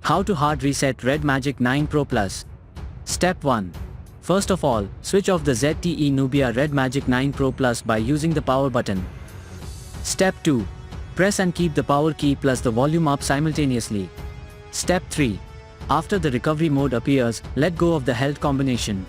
How to hard reset Red Magic 9 Pro Plus. Step 1. First of all, switch off the ZTE Nubia Red Magic 9 Pro Plus by using the power button. Step 2. Press and keep the power key plus the volume up simultaneously. Step 3. After the recovery mode appears, let go of the held combination.